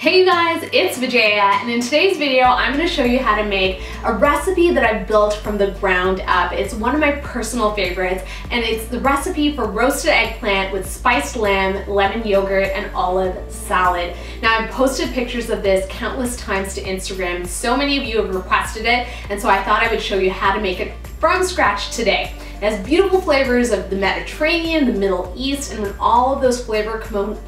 Hey you guys, it's Vijaya, and in today's video I'm going to show you how to make a recipe that I've built from the ground up. It's one of my personal favorites, and it's the recipe for roasted eggplant with spiced lamb, lemon yogurt, and olive salad. Now I've posted pictures of this countless times to Instagram. So many of you have requested it, and so I thought I would show you how to make it from scratch today. It has beautiful flavors of the Mediterranean, the Middle East, and when all of those flavor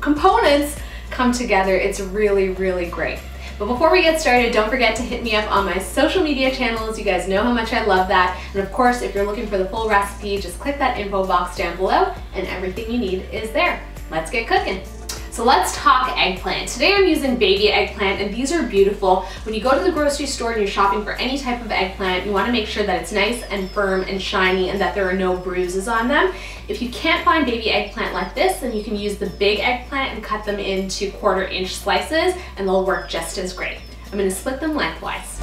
components come together, it's really, really great. But before we get started, don't forget to hit me up on my social media channels. You guys know how much I love that. And of course, if you're looking for the full recipe, just click that info box down below and everything you need is there. Let's get cooking. So let's talk eggplant. Today I'm using baby eggplant, and these are beautiful. When you go to the grocery store and you're shopping for any type of eggplant, you want to make sure that it's nice and firm and shiny and that there are no bruises on them. If you can't find baby eggplant like this, then you can use the big eggplant and cut them into 1/4-inch slices, and they'll work just as great. I'm going to split them lengthwise.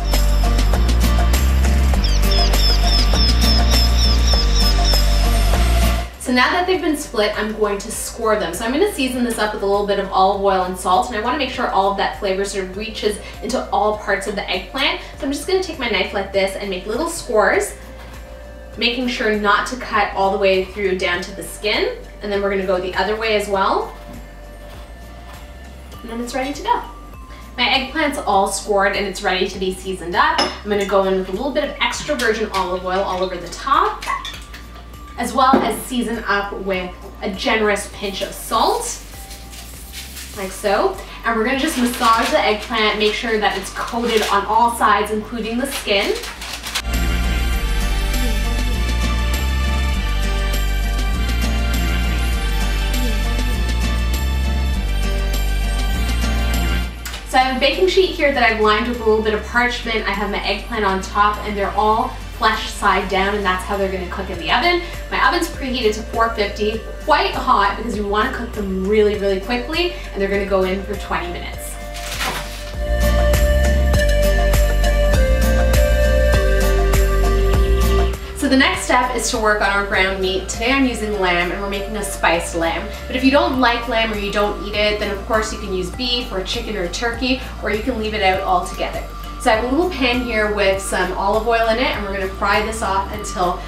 So now that they've been split, I'm going to score them. So I'm going to season this up with a little bit of olive oil and salt, and I want to make sure all of that flavor sort of reaches into all parts of the eggplant. So I'm just going to take my knife like this and make little scores, making sure not to cut all the way through down to the skin. And then we're going to go the other way as well. And then it's ready to go. My eggplant's all scored and it's ready to be seasoned up. I'm going to go in with a little bit of extra virgin olive oil all over the top, as well as season up with a generous pinch of salt, like so. And we're gonna just massage the eggplant, make sure that it's coated on all sides, including the skin. So I have a baking sheet here that I've lined with a little bit of parchment. I have my eggplant on top, and they're all flesh side down, and that's how they're going to cook in the oven. My oven's preheated to 450, quite hot because you want to cook them really, really quickly, and they're going to go in for 20 minutes. So the next step is to work on our ground meat. Today I'm using lamb, and we're making a spiced lamb. But if you don't like lamb or you don't eat it, then of course you can use beef or chicken or turkey, or you can leave it out altogether. So I have a little pan here with some olive oil in it, and we're going to fry this off until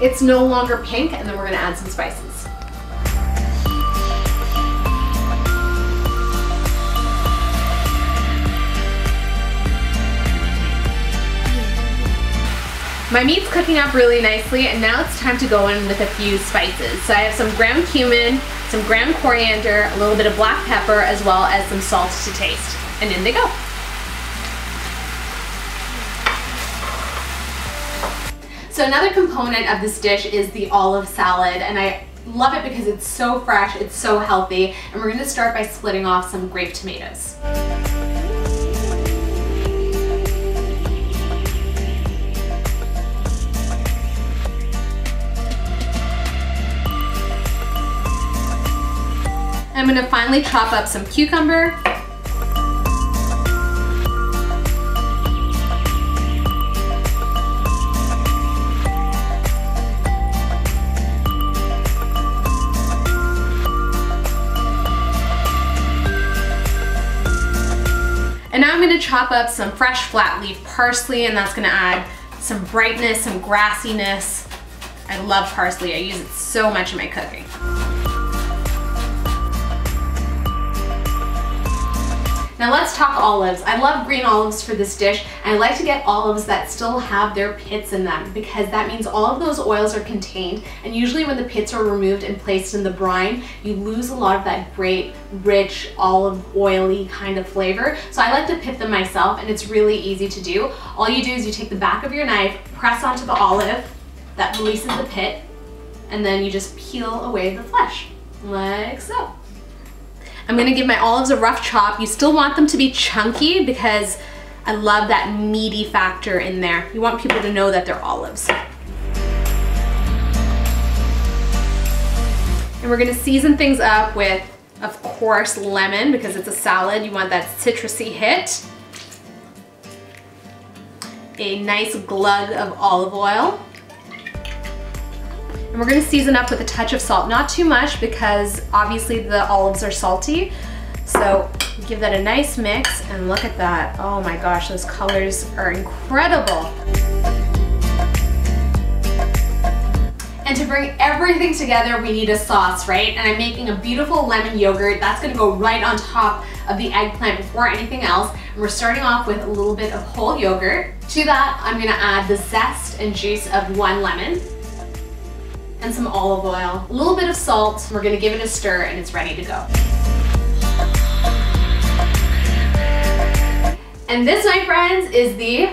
it's no longer pink, and then we're going to add some spices. My meat's cooking up really nicely, and now it's time to go in with a few spices. So I have some ground cumin, some ground coriander, a little bit of black pepper, as well as some salt to taste. And in they go. So another component of this dish is the olive salad, and I love it because it's so fresh, it's so healthy, and we're going to start by splitting off some grape tomatoes. I'm going to finally chop up some cucumber. And now I'm going to chop up some fresh flat leaf parsley, and that's going to add some brightness, some grassiness. I love parsley. I use it so much in my cooking. Now let's talk olives. I love green olives for this dish, and I like to get olives that still have their pits in them, because that means all of those oils are contained, and usually when the pits are removed and placed in the brine, you lose a lot of that great, rich, olive oily kind of flavor. So I like to pit them myself, and it's really easy to do. All you do is you take the back of your knife, press onto the olive, that releases the pit, and then you just peel away the flesh, like so. I'm going to give my olives a rough chop. You still want them to be chunky because I love that meaty factor in there. You want people to know that they're olives. And we're going to season things up with, of course, lemon, because it's a salad. You want that citrusy hit. A nice glug of olive oil. And we're going to season up with a touch of salt, not too much because obviously the olives are salty. So Give that a nice mix, and look at that. Oh my gosh, those colors are incredible. And to bring everything together, we need a sauce, right? And I'm making a beautiful lemon yogurt. That's gonna go right on top of the eggplant before anything else. And we're starting off with a little bit of whole yogurt. To that, I'm gonna add the zest and juice of 1 lemon and some olive oil, a little bit of salt. We're gonna give it a stir and it's ready to go. And this, my friends, is the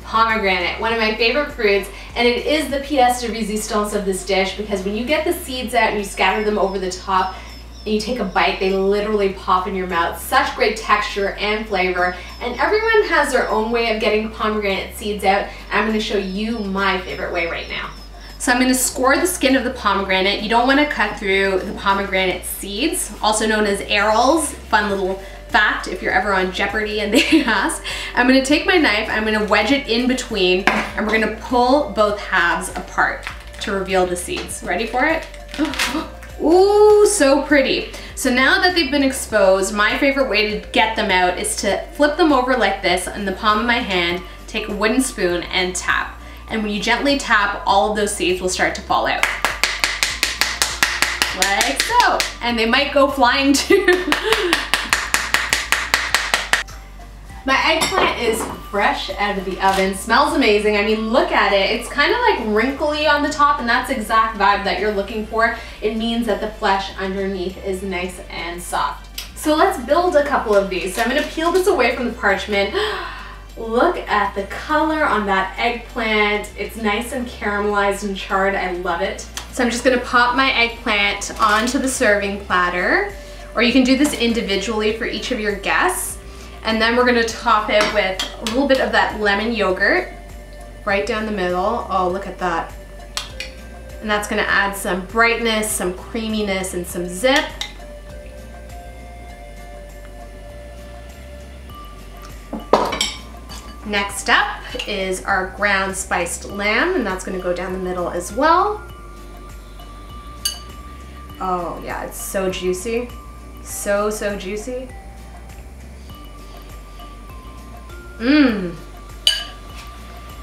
pomegranate, one of my favorite fruits, and it is the pièce de résistance of this dish, because when you get the seeds out and you scatter them over the top and you take a bite, they literally pop in your mouth. Such great texture and flavor, and everyone has their own way of getting pomegranate seeds out. I'm going to show you my favorite way right now. So I'm going to score the skin of the pomegranate. You don't want to cut through the pomegranate seeds, also known as arils. Fun little fact if you're ever on Jeopardy and they ask. I'm gonna take my knife, I'm gonna wedge it in between, and we're gonna pull both halves apart to reveal the seeds. Ready for it? Ooh, so pretty. So now that they've been exposed, my favorite way to get them out is to flip them over like this in the palm of my hand, take a wooden spoon and tap. And when you gently tap, all of those seeds will start to fall out. Like so. And they might go flying too. My eggplant is fresh out of the oven, smells amazing. I mean, look at it. It's kind of like wrinkly on the top, and that's the exact vibe that you're looking for. It means that the flesh underneath is nice and soft. So let's build a couple of these. So I'm gonna peel this away from the parchment. Look at the color on that eggplant. It's nice and caramelized and charred. I love it. So I'm just gonna pop my eggplant onto the serving platter, or you can do this individually for each of your guests. And then we're gonna top it with a little bit of that lemon yogurt right down the middle. Oh, look at that. And that's gonna add some brightness, some creaminess, and some zip. Next up is our ground spiced lamb, and that's gonna go down the middle as well. Oh yeah, it's so juicy. So juicy. Mmm.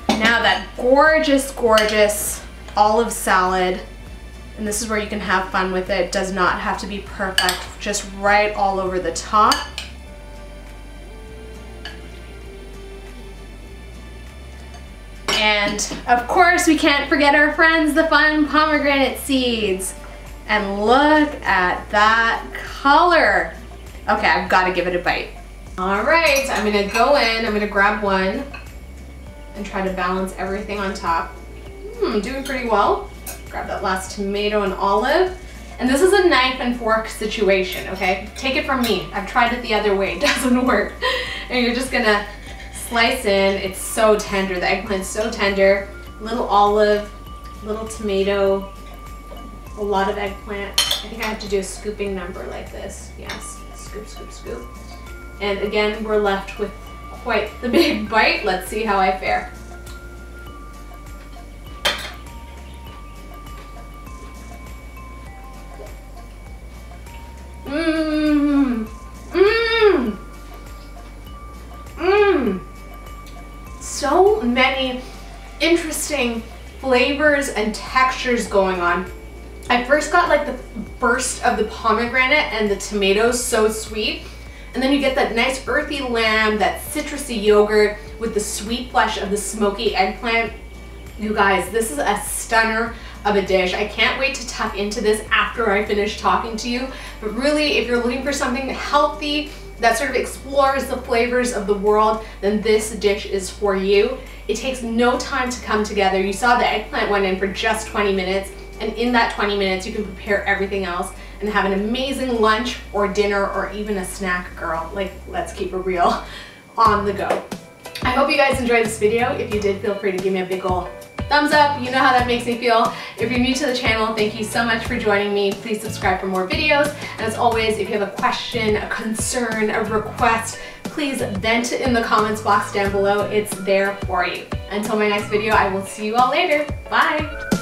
Now that gorgeous, gorgeous olive salad, and this is where you can have fun with it. It does not have to be perfect, just right all over the top. And of course, we can't forget our friends, the fun pomegranate seeds. And look at that color. Okay, I've got to give it a bite. All right, I'm gonna go in, I'm gonna grab one and try to balance everything on top. Doing pretty well. Grab that last tomato and olive. And this is a knife and fork situation, okay? Take it from me. I've tried it the other way, it doesn't work. And you're just gonna slice in. It's so tender, the eggplant's so tender. Little olive, little tomato, a lot of eggplant. I think I have to do a scooping number like this. Yes, scoop, scoop, scoop. And again, we're left with quite the big bite. Let's see how I fare. Mmm. Mmm. Mmm. So many interesting flavors and textures going on. I first got like the burst of the pomegranate and the tomatoes, so sweet. And then you get that nice earthy lamb, that citrusy yogurt with the sweet flesh of the smoky eggplant. You guys, this is a stunner of a dish. I can't wait to tuck into this after I finish talking to you. But really, if you're looking for something healthy that sort of explores the flavors of the world, then this dish is for you. It takes no time to come together. You saw the eggplant went in for just 20 minutes. And in that 20 minutes, you can prepare everything else and have an amazing lunch or dinner or even a snack, girl. Like, let's keep it real, on the go. I hope you guys enjoyed this video. If you did, feel free to give me a big ol' thumbs up. You know how that makes me feel. If you're new to the channel, thank you so much for joining me. Please subscribe for more videos. And as always, if you have a question, a concern, a request, please vent it in the comments box down below. It's there for you. Until my next video, I will see you all later. Bye.